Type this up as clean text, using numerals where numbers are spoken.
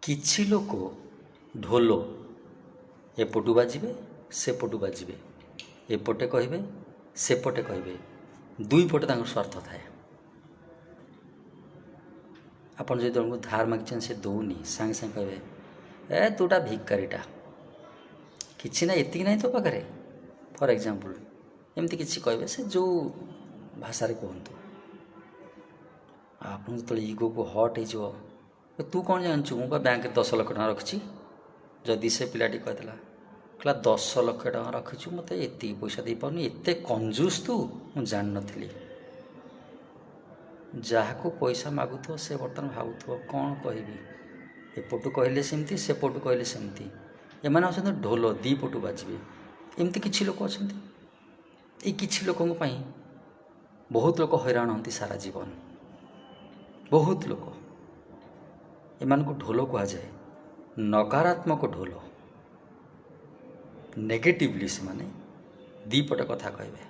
କିଛି ଲୋକ ଢୋଲ ଏପଟୁ ବାଜିବେ ସେପଟୁ ବାଜିବେ, ଏପଟେ କହିବେ ସେପଟେ କହିବେ, ଦୁଇ ପଟେ ତାଙ୍କର ସ୍ୱାର୍ଥ ଥାଏ। ଆପଣ ଯଦି ଜଣଙ୍କୁ ଧାର ମାଗିଛନ୍ତି ସେ ଦେଉନି, ସାଙ୍ଗେ ସାଙ୍ଗେ କହିବେ ଏ ତୁଟା ଭିକାରୀଟା, କିଛି ନାହିଁ, ଏତିକି ନାହିଁ ତୋ ପାଖରେ, ଫର୍ ଏକ୍ଜାମ୍ପଲ୍ ଏମିତି କିଛି କହିବେ, ସେ ଯେଉଁ ଭାଷାରେ କୁହନ୍ତୁ। ଆପଣ ଯେତେବେଳେ ଇଗୋକୁ ହଟ୍ ହେଇଯିବ, ତୁ କ'ଣ ଜାଣିଛୁ, ମୁଁ ବା ବ୍ୟାଙ୍କରେ 10 ଲକ୍ଷ ଟଙ୍କା ରଖିଛି। ଯଦି ସେ ପିଲାଟି କହିଥିଲା 10 ଲକ୍ଷ ଟଙ୍କା ରଖିଛୁ, ମୋତେ ଏତିକି ପଇସା ଦେଇପାରୁନି, ଏତେ କଞ୍ଜୁସ୍ ତୁ, ମୁଁ ଜାଣିନଥିଲି। ଯାହାକୁ ପଇସା ମାଗୁଥିବ ସେ ବର୍ତ୍ତମାନ ଭାବୁଥିବ କ'ଣ କହିବି, ଏପଟୁ କହିଲେ ସେମିତି, ସେପଟୁ କହିଲେ ସେମିତି। ଏମାନେ ହେଉଛନ୍ତି ଢୋଲ, ଦୁଇ ପଟୁ ବାଜିବେ। ଏମିତି କିଛି ଲୋକ ଅଛନ୍ତି। ଏଇ କିଛି ଲୋକଙ୍କ ପାଇଁ ବହୁତ ଲୋକ ହଇରାଣ ହୁଅନ୍ତି ସାରା ଜୀବନ। ବହୁତ ଲୋକ, ଏମାନଙ୍କୁ ଢୋଲ କୁହାଯାଏ, ନକାରାତ୍ମକ ଢୋଲ। ନେଗେଟିଭଲି ସେମାନେ ଦୁଇ ପଟ କଥା କହିବେ।